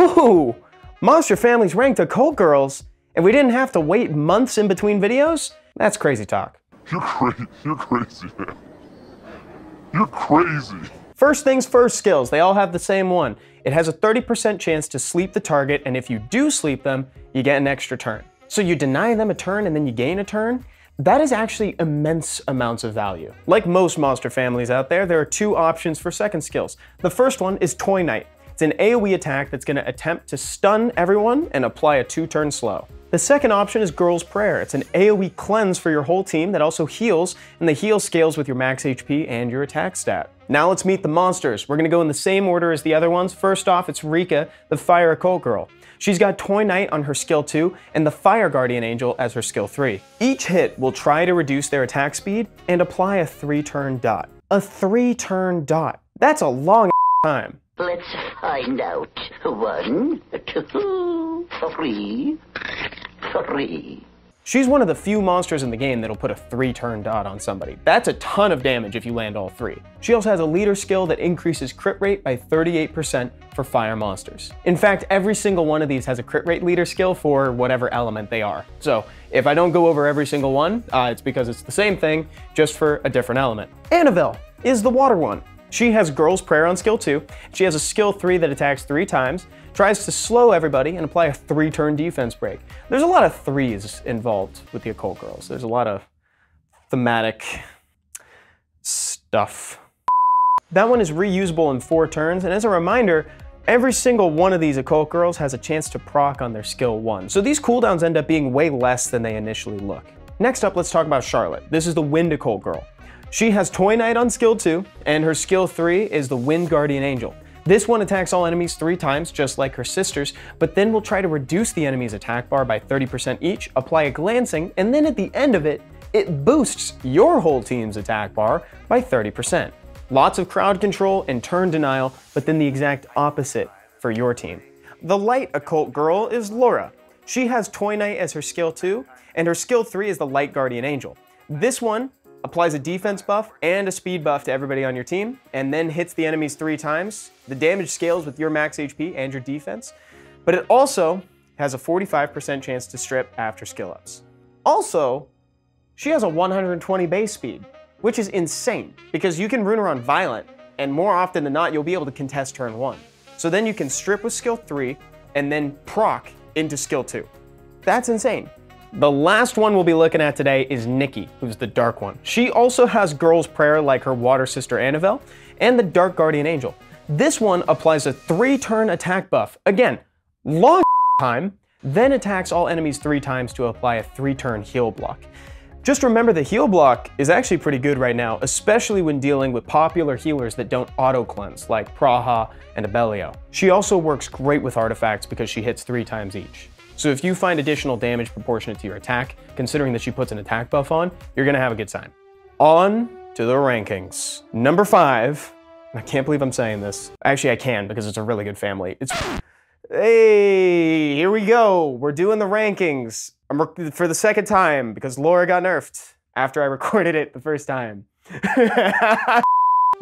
Whoa! Monster Family's ranked occult girls, and we didn't have to wait months in between videos? That's crazy talk. You're crazy, man. You're crazy. First things first skills, they all have the same one. It has a 30% chance to sleep the target, and if you do sleep them, you get an extra turn. So you deny them a turn and then you gain a turn? That is actually immense amounts of value. Like most monster families out there are two options for second skills. The first one is Toy Knight. It's an AoE attack that's gonna attempt to stun everyone and apply a 2-turn slow. The second option is Girl's Prayer. It's an AoE cleanse for your whole team that also heals, and the heal scales with your max HP and your attack stat. Now let's meet the monsters. We're gonna go in the same order as the other ones. First off, it's Rika, the Fire Occult Girl. She's got Toy Knight on her skill 2 and the Fire Guardian Angel as her skill 3. Each hit will try to reduce their attack speed and apply a 3-turn dot. A 3-turn dot. That's a long time. Let's find out. 1, 2, 3. She's one of the few monsters in the game that'll put a 3-turn dot on somebody. That's a ton of damage if you land all 3. She also has a leader skill that increases crit rate by 38% for fire monsters. In fact, every single one of these has a crit rate leader skill for whatever element they are. So if I don't go over every single one, it's because it's the same thing, just for a different element. Annabelle is the water one. She has Girl's Prayer on skill 2. She has a skill 3 that attacks 3 times, tries to slow everybody, and apply a 3-turn defense break. There's a lot of 3s involved with the occult girls. There's a lot of thematic stuff. That one is reusable in 4 turns, and as a reminder, every single one of these occult girls has a chance to proc on their skill 1. So these cooldowns end up being way less than they initially look. Next up, let's talk about Charlotte. This is the Wind Occult Girl. She has Toy Knight on skill 2, and her skill 3 is the Wind Guardian Angel. This one attacks all enemies 3 times, just like her sisters, but then will try to reduce the enemy's attack bar by 30% each, apply a glancing, and then at the end of it, it boosts your whole team's attack bar by 30%. Lots of crowd control and turn denial, but then the exact opposite for your team. The Light Occult Girl is Laura. She has Toy Knight as her skill 2, and her skill 3 is the Light Guardian Angel. This one applies a defense buff and a speed buff to everybody on your team, and then hits the enemies 3 times. The damage scales with your max HP and your defense, but it also has a 45% chance to strip after skill ups. Also, she has a 120 base speed, which is insane, because you can rune her on Violent, and more often than not, you'll be able to contest turn 1. So then you can strip with skill 3, and then proc into skill 2. That's insane. The last one we'll be looking at today is Nikki, who's the Dark one. She also has Girl's Prayer like her water sister Annabelle, and the Dark Guardian Angel. This one applies a 3-turn attack buff. Again, long time, then attacks all enemies 3 times to apply a 3-turn heal block. Just remember the heal block is actually pretty good right now, especially when dealing with popular healers that don't auto-cleanse, like Praha and Abelio. She also works great with artifacts because she hits 3 times each. So if you find additional damage proportionate to your attack, considering that she puts an attack buff on, you're gonna have a good time. On to the rankings. Number 5, I can't believe I'm saying this. Actually, I can because it's a really good family. Hey, here we go. We're doing the rankings. For the second time because Laura got nerfed after I recorded it the first time.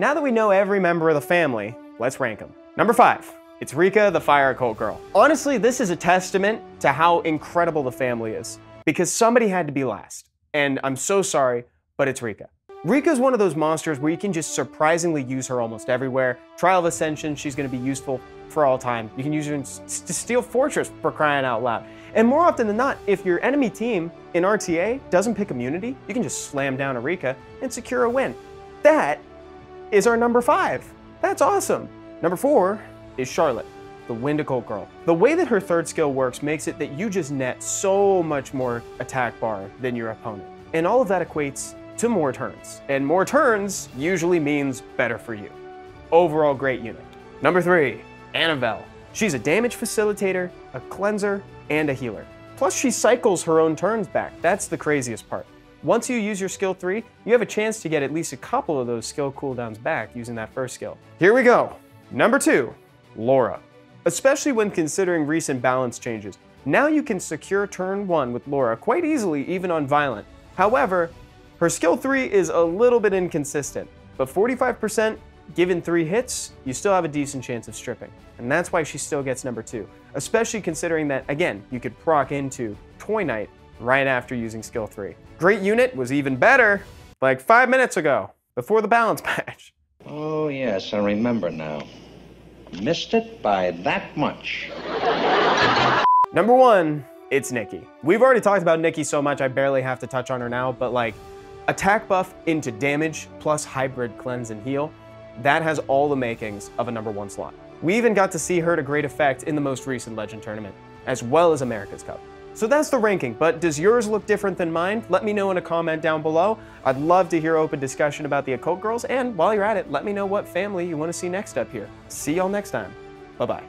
Now that we know every member of the family, let's rank them. Number 5. It's Rika, the Fire Occult Girl. Honestly, this is a testament to how incredible the family is, because somebody had to be last. And I'm so sorry, but it's Rika. Rika is one of those monsters where you can just surprisingly use her almost everywhere. Trial of Ascension, she's gonna be useful for all time. You can use her in Steel Fortress, for crying out loud. And more often than not, if your enemy team in RTA doesn't pick immunity, you can just slam down a Rika and secure a win. That is our number 5. That's awesome. Number 4 is Charlotte, the Wind Occult Girl. The way that her 3rd skill works makes it that you just net so much more attack bar than your opponent. And all of that equates to more turns. And more turns usually means better for you. Overall great unit. Number 3, Annabelle. She's a damage facilitator, a cleanser, and a healer. Plus she cycles her own turns back. That's the craziest part. Once you use your skill 3, you have a chance to get at least a couple of those skill cooldowns back using that first skill. Here we go. Number 2. Laura. Especially when considering recent balance changes. Now you can secure turn 1 with Laura quite easily, even on Violent. However, her skill 3 is a little bit inconsistent, but 45% given 3 hits, you still have a decent chance of stripping. And that's why she still gets number 2, especially considering that, again, you could proc into Toy Knight right after using skill 3. Great Unit was even better like 5 minutes ago, before the balance patch. Oh, yes, I remember now. Missed it by that much. Number 1, it's Nikki. We've already talked about Nikki so much I barely have to touch on her now, but like, attack buff into damage plus hybrid cleanse and heal, that has all the makings of a number 1 slot. We even got to see her to great effect in the most recent Legend Tournament, as well as America's Cup. So that's the ranking, but does yours look different than mine? Let me know in a comment down below. I'd love to hear open discussion about the Occult Girls, and while you're at it, let me know what family you want to see next up here. See y'all next time. Bye-bye.